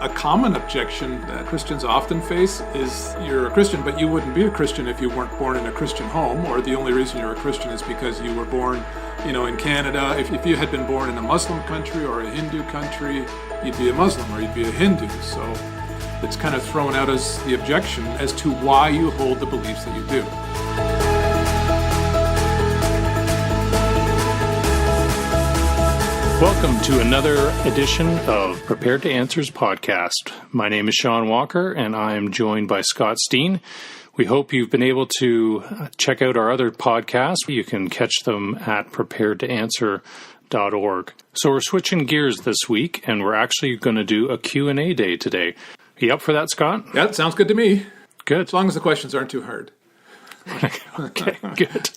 A common objection that Christians often face is you're a Christian, but you wouldn't be a Christian if you weren't born in a Christian home, or the only reason you're a Christian is because you were born, in Canada. If you had been born in a Muslim country or a Hindu country, you'd be a Muslim or you'd be a Hindu. So it's kind of thrown out as the objection as to why you hold the beliefs that you do. Welcome to another edition of Prepared to Answers podcast. My name is Shawn Walker, and I am joined by Scott Stein. We hope you've been able to check out our other podcasts. You can catch them at preparedtoanswer.org. So we're switching gears this week, and we're actually going to do a Q&A day today. Are you up for that, Scott? Yeah, it sounds good to me. Good. As long as the questions aren't too hard. Okay, good.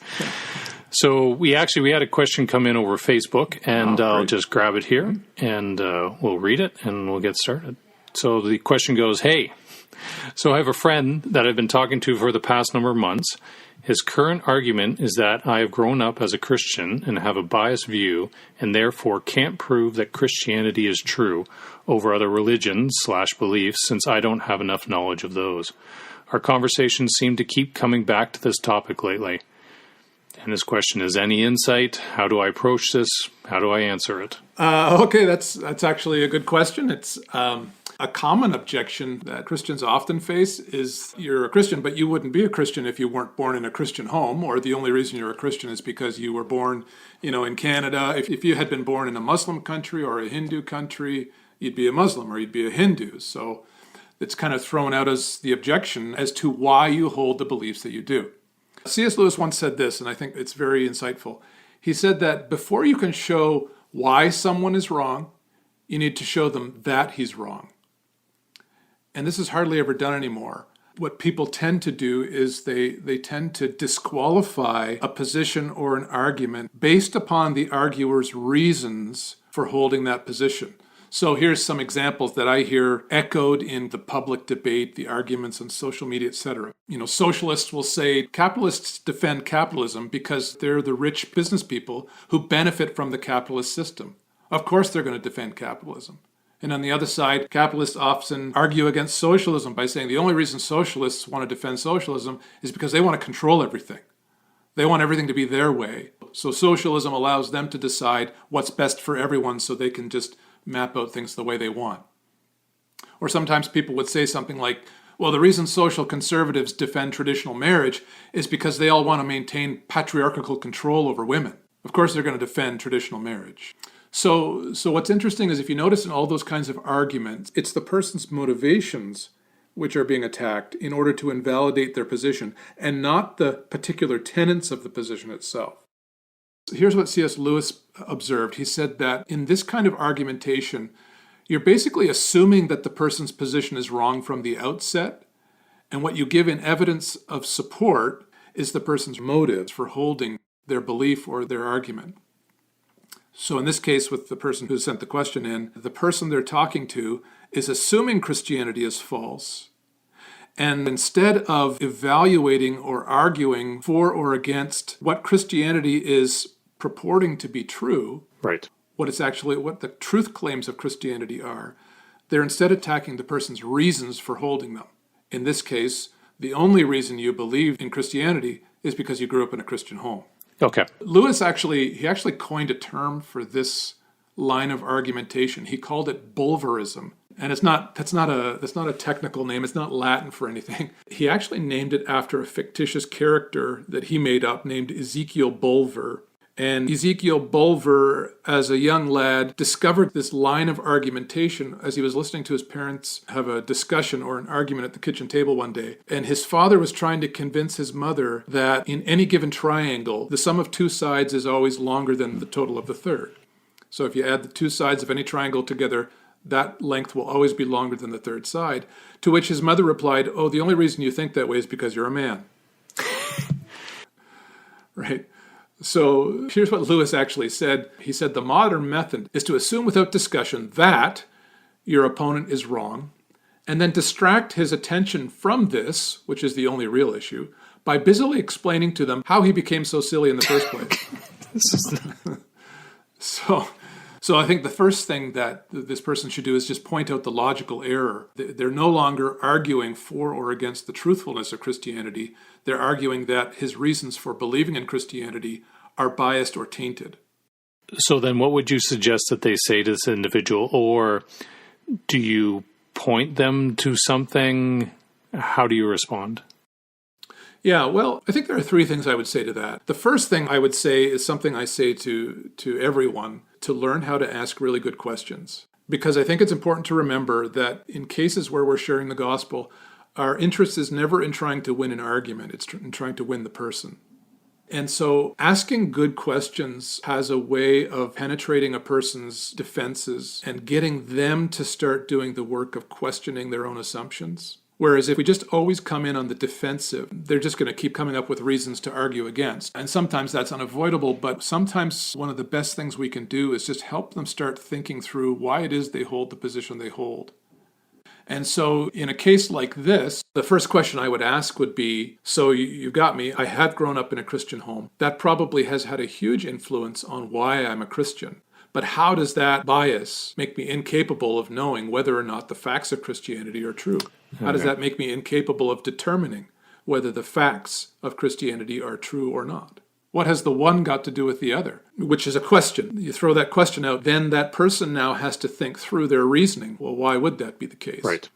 So we had a question come in over Facebook, and I'll just grab it here, and we'll read it, and we'll get started. So the question goes, hey, so I have a friend that I've been talking to for the past number of months. His current argument is that I have grown up as a Christian and have a biased view, and therefore can't prove that Christianity is true over other religions/beliefs since I don't have enough knowledge of those. Our conversations seem to keep coming back to this topic lately. And this question is, any insight? How do I approach this? How do I answer it? Okay, that's actually a good question. It's a common objection that Christians often face is you're a Christian, but you wouldn't be a Christian if you weren't born in a Christian home, or the only reason you're a Christian is because you were born, in Canada. If you had been born in a Muslim country or a Hindu country, you'd be a Muslim or you'd be a Hindu. So it's kind of thrown out as the objection as to why you hold the beliefs that you do. C.S. Lewis once said this, and I think it's very insightful. He said that before you can show why someone is wrong, you need to show them that he's wrong. And this is hardly ever done anymore. What people tend to do is they tend to disqualify a position or an argument based upon the arguer's reasons for holding that position. So here's some examples that I hear echoed in the public debate, the arguments on social media, etc. Socialists will say capitalists defend capitalism because they're the rich business people who benefit from the capitalist system. Of course they're going to defend capitalism. And on the other side, capitalists often argue against socialism by saying the only reason socialists want to defend socialism is because they want to control everything. They want everything to be their way. So socialism allows them to decide what's best for everyone so they can just map out things the way they want. Or sometimes people would say something like, well, the reason social conservatives defend traditional marriage is because they all want to maintain patriarchal control over women. Of course they're going to defend traditional marriage. So what's interesting is if you notice in all those kinds of arguments, it's the person's motivations which are being attacked in order to invalidate their position, and not the particular tenets of the position itself. Here's what C.S. Lewis observed. He said that in this kind of argumentation, you're basically assuming that the person's position is wrong from the outset, and what you give in evidence of support is the person's motives for holding their belief or their argument. So in this case, with the person who sent the question in, the person they're talking to is assuming Christianity is false. And instead of evaluating or arguing for or against what Christianity is purporting to be true, right, what the truth claims of Christianity are, they're instead attacking the person's reasons for holding them. In this case, the only reason you believe in Christianity is because you grew up in a Christian home. Okay. Lewis actually coined a term for this line of argumentation. He called it BullVerism. And that's not a technical name. It's not Latin for anything. He actually named it after a fictitious character that he made up named Ezekiel BullVer. And Ezekiel BullVer, as a young lad, discovered this line of argumentation as he was listening to his parents have a discussion or an argument at the kitchen table one day. And his father was trying to convince his mother that in any given triangle, the sum of two sides is always longer than the total of the third. So if you add the two sides of any triangle together, that length will always be longer than the third side. To which his mother replied, oh, the only reason you think that way is because you're a man. Right? So here's what Lewis actually said. He said, the modern method is to assume without discussion that your opponent is wrong, and then distract his attention from this, which is the only real issue, by busily explaining to them how he became so silly in the first place. So I think the first thing that this person should do is just point out the logical error. They're no longer arguing for or against the truthfulness of Christianity. They're arguing that his reasons for believing in Christianity are biased or tainted. So then what would you suggest that they say to this individual? Or do you point them to something? How do you respond? Yeah, well, I think there are three things I would say to that. The first thing I would say is something I say to everyone, to learn how to ask really good questions. Because I think it's important to remember that in cases where we're sharing the gospel, our interest is never in trying to win an argument, it's in trying to win the person. And so asking good questions has a way of penetrating a person's defenses and getting them to start doing the work of questioning their own assumptions. Whereas if we just always come in on the defensive, they're just going to keep coming up with reasons to argue against. And sometimes that's unavoidable, but sometimes one of the best things we can do is just help them start thinking through why it is they hold the position they hold. And so in a case like this, the first question I would ask would be, so you got me, I have grown up in a Christian home. That probably has had a huge influence on why I'm a Christian. But how does that bias make me incapable of knowing whether or not the facts of Christianity are true? How does that make me incapable of determining whether the facts of Christianity are true or not? What has the one got to do with the other? Which is a question. You throw that question out, then that person now has to think through their reasoning. Well, why would that be the case? Right.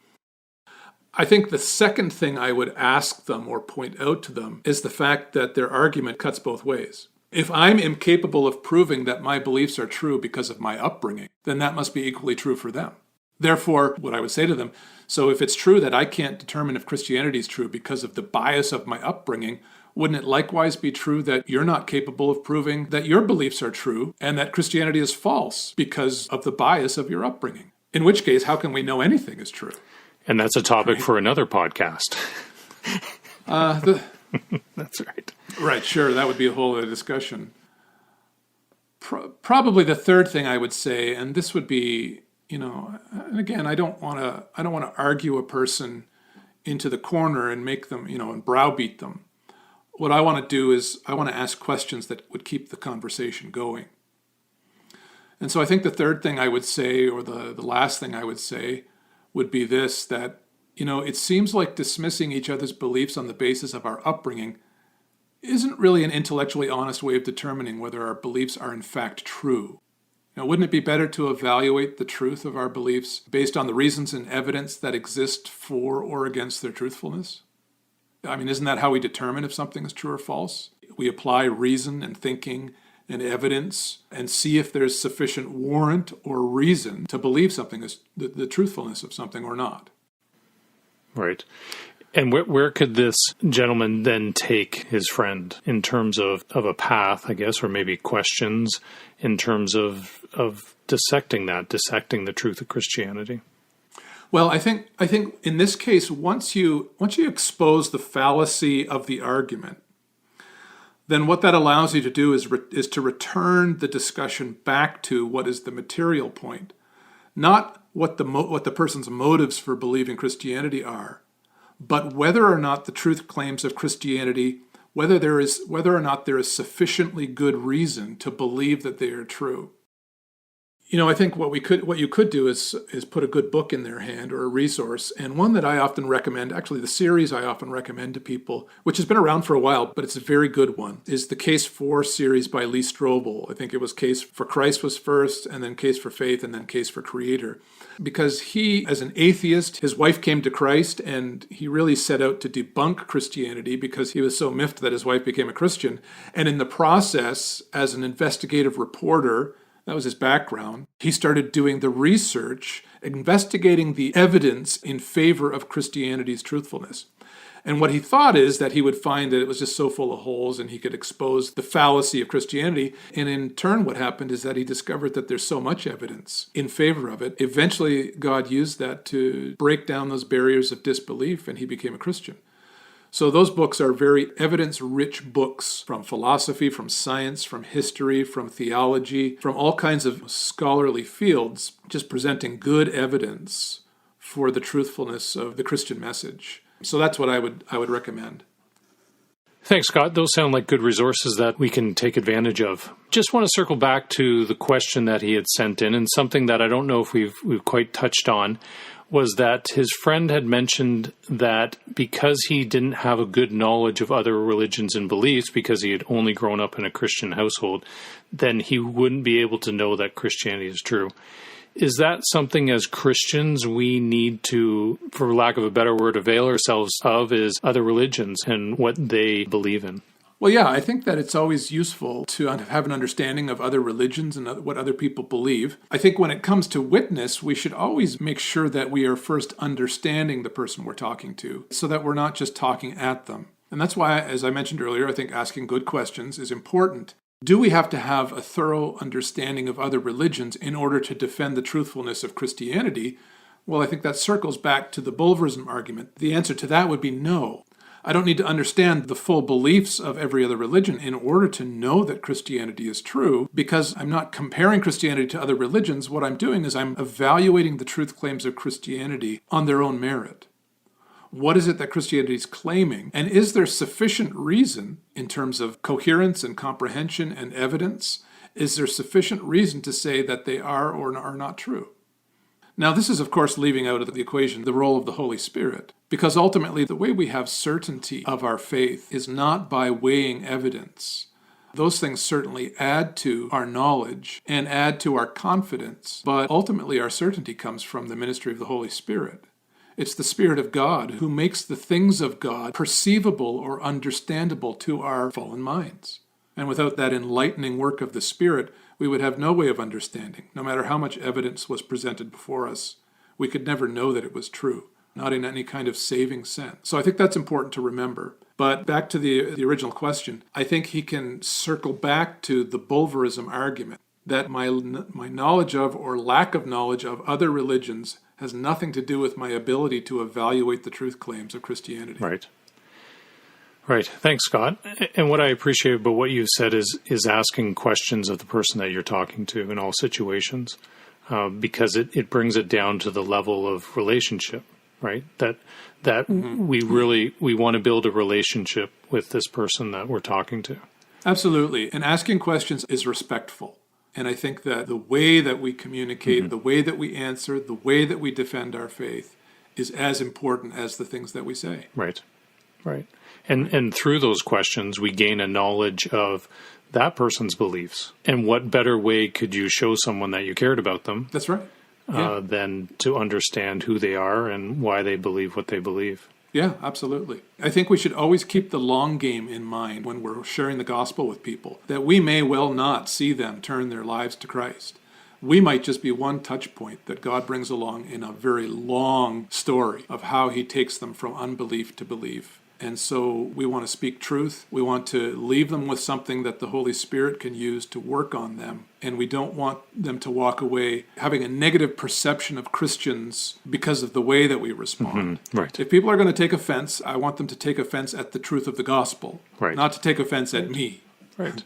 I think the second thing I would ask them or point out to them is the fact that their argument cuts both ways. If I'm incapable of proving that my beliefs are true because of my upbringing, then that must be equally true for them. Therefore, what I would say to them, so if it's true that I can't determine if Christianity is true because of the bias of my upbringing, wouldn't it likewise be true that you're not capable of proving that your beliefs are true and that Christianity is false because of the bias of your upbringing? In which case, how can we know anything is true? And that's a topic for another podcast. That's right. Right, sure. That would be a whole other discussion. Probably the third thing I would say, and this would be, and again, I don't want to argue a person into the corner and make them, and browbeat them. What I want to do is I want to ask questions that would keep the conversation going. And so I think the third thing I would say, or the last thing I would say, would be this, that, it seems like dismissing each other's beliefs on the basis of our upbringing isn't really an intellectually honest way of determining whether our beliefs are in fact true. Wouldn't it be better to evaluate the truth of our beliefs based on the reasons and evidence that exist for or against their truthfulness? I mean, isn't that how we determine if something is true or false? We apply reason and thinking and evidence and see if there's sufficient warrant or reason to believe something is the truthfulness of something or not. Right. And where could this gentleman then take his friend in terms of a path, I guess, or maybe questions in terms of dissecting the truth of Christianity? Well, I think in this case, once you expose the fallacy of the argument, then what that allows you to do is to return the discussion back to what is the material point, not what the person's motives for believing Christianity are, but whether or not the truth claims of Christianity, whether or not there is sufficiently good reason to believe that they are true. I think what you could do is put a good book in their hand or a resource, and one that I often recommend, actually the series I often recommend to people, which has been around for a while, but it's a very good one, is the Case for series by Lee Strobel. I think it was Case for Christ was first, and then Case for Faith, and then Case for Creator. Because he, as an atheist, his wife came to Christ, and he really set out to debunk Christianity because he was so miffed that his wife became a Christian. And in the process, as an investigative reporter, that was his background, he started doing the research, investigating the evidence in favor of Christianity's truthfulness. And what he thought is that he would find that it was just so full of holes and he could expose the fallacy of Christianity. And in turn, what happened is that he discovered that there's so much evidence in favor of it. Eventually, God used that to break down those barriers of disbelief, and he became a Christian. So those books are very evidence-rich books from philosophy, from science, from history, from theology, from all kinds of scholarly fields, just presenting good evidence for the truthfulness of the Christian message. So that's what I would recommend. Thanks, Scott. Those sound like good resources that we can take advantage of. Just want to circle back to the question that he had sent in, and something that I don't know if we've quite touched on was that his friend had mentioned that because he didn't have a good knowledge of other religions and beliefs, because he had only grown up in a Christian household, then he wouldn't be able to know that Christianity is true. Is that something as Christians we need to, for lack of a better word, avail ourselves of, is other religions and what they believe in? Well, yeah, I think that it's always useful to have an understanding of other religions and what other people believe. I think when it comes to witness, we should always make sure that we are first understanding the person we're talking to, so that we're not just talking at them. And that's why, as I mentioned earlier, I think asking good questions is important. Do we have to have a thorough understanding of other religions in order to defend the truthfulness of Christianity? Well, I think that circles back to the BullVerism argument. The answer to that would be no. I don't need to understand the full beliefs of every other religion in order to know that Christianity is true, because I'm not comparing Christianity to other religions. What I'm doing is I'm evaluating the truth claims of Christianity on their own merit. What is it that Christianity is claiming? And is there sufficient reason in terms of coherence and comprehension and evidence? Is there sufficient reason to say that they are or are not true? Now, this is, of course, leaving out of the equation the role of the Holy Spirit, because ultimately the way we have certainty of our faith is not by weighing evidence. Those things certainly add to our knowledge and add to our confidence, but ultimately our certainty comes from the ministry of the Holy Spirit. It's the Spirit of God who makes the things of God perceivable or understandable to our fallen minds. And without that enlightening work of the Spirit, we would have no way of understanding. No matter how much evidence was presented before us, we could never know that it was true, not in any kind of saving sense. So I think that's important to remember. But back to the original question, I think he can circle back to the BullVerism argument that my knowledge of or lack of knowledge of other religions has nothing to do with my ability to evaluate the truth claims of Christianity. Right. Thanks, Scott. And what I appreciate about what you've said is asking questions of the person that you're talking to in all situations, because it brings it down to the level of relationship, right? That we want to build a relationship with this person that we're talking to. Absolutely. And asking questions is respectful. And I think that the way that we communicate, the way that we answer, the way that we defend our faith is as important as the things that we say. Right. And through those questions, we gain a knowledge of that person's beliefs. And what better way could you show someone that you cared about them? That's right. Than to understand who they are and why they believe what they believe. Yeah, absolutely. I think we should always keep the long game in mind when we're sharing the gospel with people, that we may well not see them turn their lives to Christ. We might just be one touch point that God brings along in a very long story of how he takes them from unbelief to belief. And so we want to speak truth. We want to leave them with something that the Holy Spirit can use to work on them. And we don't want them to walk away having a negative perception of Christians because of the way that we respond. Right. If people are going to take offense, I want them to take offense at the truth of the gospel, not to take offense at me. Right.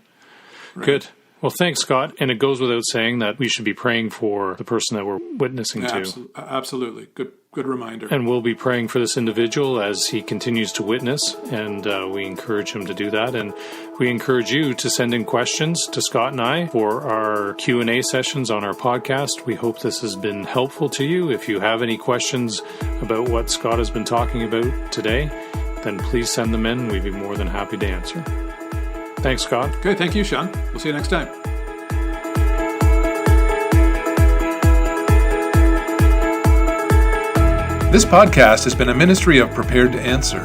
Good. Well, thanks, Scott. And it goes without saying that we should be praying for the person that we're witnessing to. Absolutely. Good reminder. And we'll be praying for this individual as he continues to witness, and we encourage him to do that. And we encourage you to send in questions to Scott and I for our Q&A sessions on our podcast. We hope this has been helpful to you. If you have any questions about what Scott has been talking about today, then please send them in. We'd be more than happy to answer. Thanks, Scott. Okay, thank you, Shawn. We'll see you next time. This podcast has been a ministry of Prepared to Answer.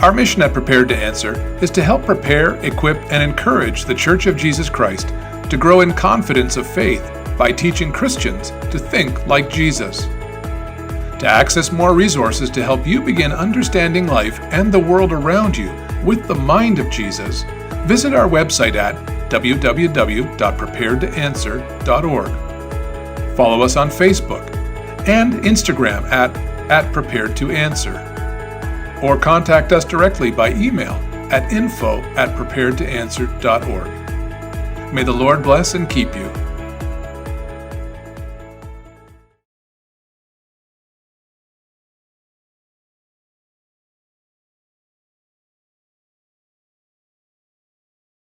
Our mission at Prepared to Answer is to help prepare, equip, and encourage the Church of Jesus Christ to grow in confidence of faith by teaching Christians to think like Jesus. To access more resources to help you begin understanding life and the world around you with the mind of Jesus, visit our website at www.preparedtoanswer.org. Follow us on Facebook and Instagram at Prepared to Answer. Or contact us directly by email at info@preparedtoanswer.org. May the Lord bless and keep you.